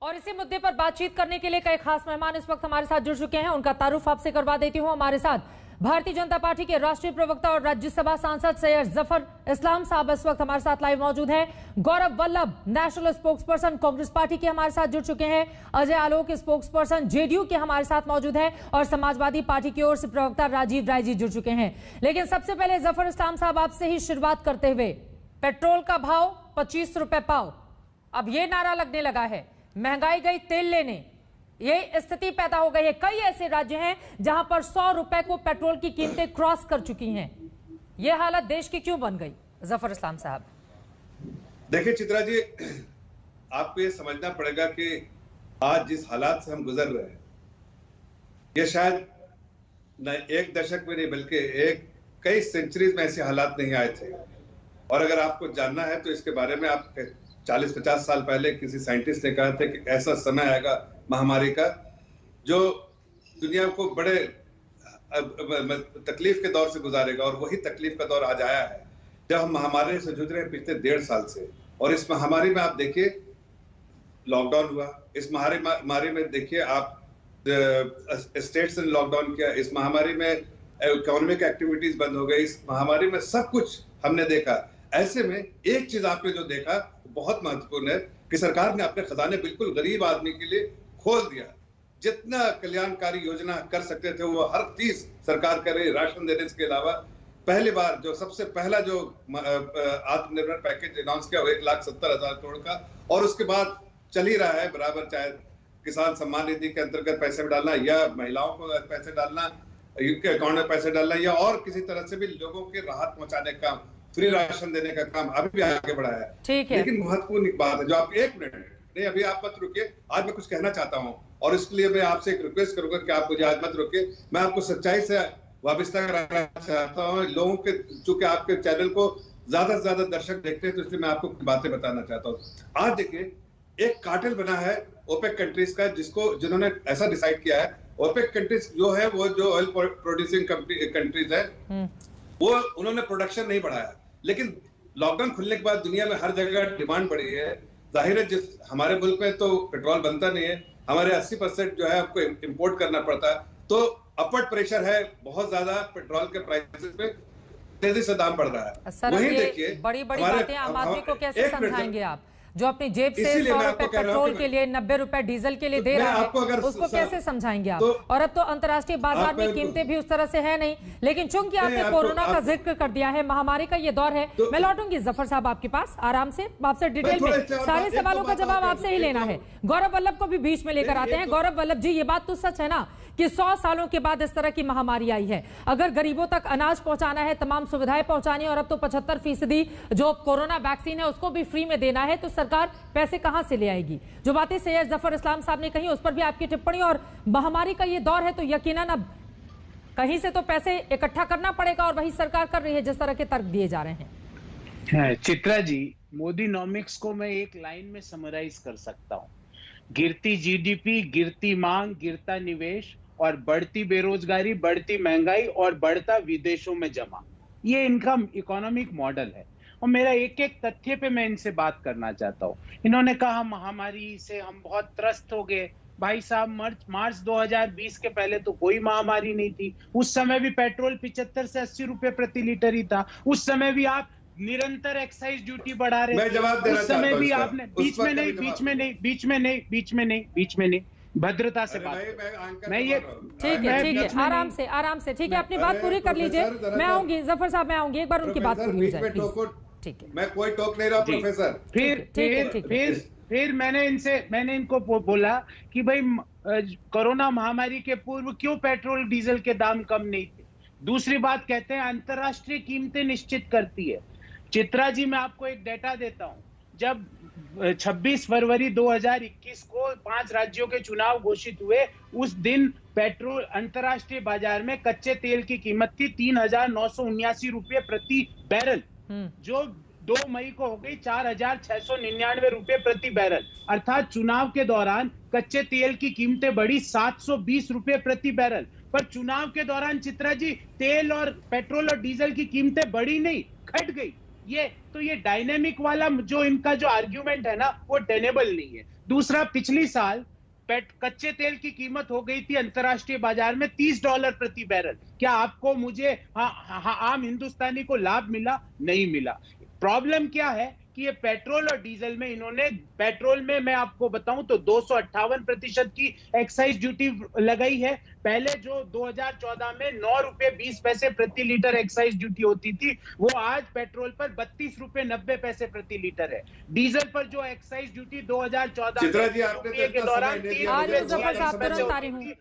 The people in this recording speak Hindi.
और इसी मुद्दे पर बातचीत करने के लिए कई खास मेहमान इस वक्त हमारे साथ जुड़ चुके हैं। उनका तारुफ आपसे करवा देती हूं। हमारे साथ भारतीय जनता पार्टी के राष्ट्रीय प्रवक्ता और राज्यसभा सांसद सैयद जफर इस्लाम साहब इस वक्त हमारे साथ लाइव मौजूद हैं। Gourav Vallabh national spokesperson Congress party के हमारे साथ जुड़ चुके हैं। अजय आलोक स्पोक्सपर्सन जेडीयू के हमारे साथ मौजूद हैं और समाजवादी पार्टी की ओर से प्रवक्ता राजीव राय जी जुड़ चुके हैं। लेकिन सबसे पहले जफर इस्लाम साहब आपसे ही शुरुआत करते हुए, पेट्रोल का भाव 25 रुपए पाव, अब ये नारा लगने लगा है, महंगाई गई तेल लेने, ये स्थिति पैदा हो गई है। कई ऐसे राज्य हैं जहां पर 100 रुपए को पेट्रोल की कीमतें क्रॉस कर चुकी हैं। ये हालत देश की क्यों बन गई? जफर इस्लाम साहब। देखिए चित्रा जी, आपको ये समझना पड़ेगा कि आज जिस हालात से हम गुजर रहे हैं, ये शायद न एक दशक में नहीं बल्कि कई सेंचुरीज में ऐसे हालात नहीं आए थे। और अगर आपको जानना है तो इसके बारे में आप 40-50 साल पहले किसी साइंटिस्ट ने कहा था कि ऐसा समय आएगा महामारी का जो दुनिया को बड़े तकलीफ के दौर से गुजारेगा। और वही तकलीफ का दौर आज आया है जब हम महामारी से जूझ रहे हैं पिछले 1.5 साल से। और इस महामारी में आप देखिए लॉकडाउन हुआ, इस महामारी में देखिए आप स्टेट्स ने लॉकडाउन किया, इस महामारी में इकोनॉमिक एक्टिविटीज बंद हो गई, इस महामारी में सब कुछ हमने देखा। ऐसे में एक चीज आपने जो देखा बहुत महत्वपूर्ण है कि सरकार ने अपने खजाने बिल्कुल गरीब आदमी के लिए खोल दिया। जितना कल्याणकारी योजना कर सकते थे वो हर चीज सरकार कर रही। राशन देने के अलावा पहली बार जो सबसे पहला जो आत्मनिर्भर पैकेज अनाउंस किया वो 1,70,000 करोड़ का, और उसके बाद चल ही रहा है बराबर, चाहे किसान सम्मान निधि के अंतर्गत पैसे डालना या महिलाओं को पैसे डालना, अकाउंट में पैसे डालना या और किसी तरह से भी लोगों के राहत पहुंचाने का, फ्री राशन देने का काम अभी भी आगे बढ़ा है। ठीक है, लेकिन महत्वपूर्ण एक बात है जो आप, एक मिनट नहीं, अभी आप मत रुकिए, आज मैं कुछ कहना चाहता हूं और इसके लिए मैं आपसे एक रिक्वेस्ट करूंगा कि आप मुझे आज मत रुकिए। मैं आपको सच्चाई से वाबस्ता कराना चाहता हूं। लोगों के, चूंकि आपके चैनल को ज्यादा से ज्यादा दर्शक देखते हैं तो इसलिए मैं आपको बातें बताना चाहता हूं। आज देखिए एक कार्टेल बना है ओपेक कंट्रीज का, जिन्होंने ऐसा डिसाइड किया है। ओपेक कंट्रीज जो है वो जो ऑयल प्रोड्यूसिंग कंट्रीज है वो उन्होंने प्रोडक्शन नहीं बढ़ाया, लेकिन लॉकडाउन खुलने के बाद दुनिया में हर जगह डिमांड बढ़ी है। जाहिर है जिस हमारे मुल्क में तो पेट्रोल बनता नहीं है, हमारे 80% जो है आपको इंपोर्ट करना पड़ता है, तो अपवर्ड प्रेशर है बहुत ज्यादा पेट्रोल के प्राइसेस में, तेजी से दाम बढ़ रहा है। वहीं देखिए बड़ी बड़ी बातें आम आदमी को कैसे समझाएंगे आप, जो अपनी जेब से 100 रुपए पेट्रोल के लिए 90 रुपए डीजल के लिए दे रहा है, उसको कैसे समझाएंगे आप? और अब तो अंतर्राष्ट्रीय बाजार में कीमतें भी उस तरह से है नहीं, लेकिन चूंकि आपने कोरोना का जिक्र कर दिया है, महामारी का ये दौर है, मैं लौटूंगी जफर साहब आपके पास आराम से, आपसे डिटेल में सारे सवालों का जवाब आपसे ही लेना है। गौरव वल्लभ को भी बीच में लेकर आते हैं। गौरव वल्लभ जी, ये बात तो सच है ना कि 100 सालों के बाद इस तरह की महामारी आई है। अगर गरीबों तक अनाज पहुंचाना है, तमाम सुविधाएं पहुंचानी है, और अब तो 75% जो कोरोना वैक्सीन है उसको भी फ्री में देना है, तो सरकार पैसे कहां से ले आएगी? जो बातें सैयद जफर इस्लाम साहब ने कही उस पर भी आपकी टिप्पणी। और महामारी का ये दौर है तो यकीनन अब कहीं से तो पैसे इकट्ठा करना पड़ेगा, और वही सरकार कर रही है जिस तरह के तर्क दिए जा रहे हैं। चित्रा जी, मोदी नॉमिक्स को मैं एक लाइन में समराइज कर सकता हूं: गिरती जीडीपी, गिरती मांग, गिरता निवेश और बढ़ती बेरोजगारी, बढ़ती महंगाई और बढ़ता विदेशों में जमा। ये इनका इकोनॉमिक मॉडल है। और मेरा एक एक तथ्य पे मैं इनसे बात करना चाहता हूँ। इन्होंने कहा महामारी से हम बहुत त्रस्त हो गए। भाई साहब, मार्च 2020 के पहले तो कोई महामारी नहीं थी। उस समय भी पेट्रोल 75 से 80 रुपए प्रति लीटर ही था। उस समय भी आप निरंतर एक्साइज ड्यूटी बढ़ा रहे थे। उस समय भी आपने बीच में नहीं भद्रता से बात। मैं ये ठीक है, आराम से ठीक है, अपनी बात पूरी कर लीजिए। मैं आऊंगी जफर साहब, मैं आऊंगी, एक बार उनकी बात पूरी हो जाए। ठीक है, मैं कोई टोक नहीं रहा प्रोफेसर। फिर मैंने इनको बोला कि भाई कोरोना महामारी के पूर्व क्यों पेट्रोल डीजल के दाम कम नहीं थे? दूसरी बात कहते हैं अंतरराष्ट्रीय कीमतें निश्चित करती है। चित्रा जी, मैं आपको एक डेटा देता हूं। जब 26 फरवरी 2021 को 5 राज्यों के चुनाव घोषित हुए, उस दिन पेट्रोल अंतरराष्ट्रीय बाजार में कच्चे तेल की कीमत थी 3,979 रुपए प्रति बैरल, जो 2 मई को हो गई 4,699 रुपए प्रति बैरल। अर्थात चुनाव के दौरान कच्चे तेल की कीमतें बढ़ी 720 रुपए प्रति बैरल, पर चुनाव के दौरान चित्रा जी तेल और पेट्रोल और डीजल की कीमतें बढ़ी नहीं, घट गई। ये डायनेमिक वाला जो इनका जो आर्ग्यूमेंट है ना, वो टेनेबल नहीं है। दूसरा, पिछली साल कच्चे तेल की कीमत हो गई थी अंतर्राष्ट्रीय बाजार में $30 प्रति बैरल। क्या आपको, मुझे, आम हिंदुस्तानी को लाभ मिला? नहीं मिला। प्रॉब्लम क्या है कि ये पेट्रोल और डीजल में इन्होंने, पेट्रोल में मैं आपको बताऊं तो 258% की एक्साइज ड्यूटी लगाई है। पहले जो 2014 में 9 रुपए 20 पैसे प्रति लीटर एक्साइज ड्यूटी होती थी, वो आज पेट्रोल पर 32 रुपए 90 पैसे प्रति लीटर है। डीजल पर जो एक्साइज ड्यूटी 2014 के दौरान 3 रुपए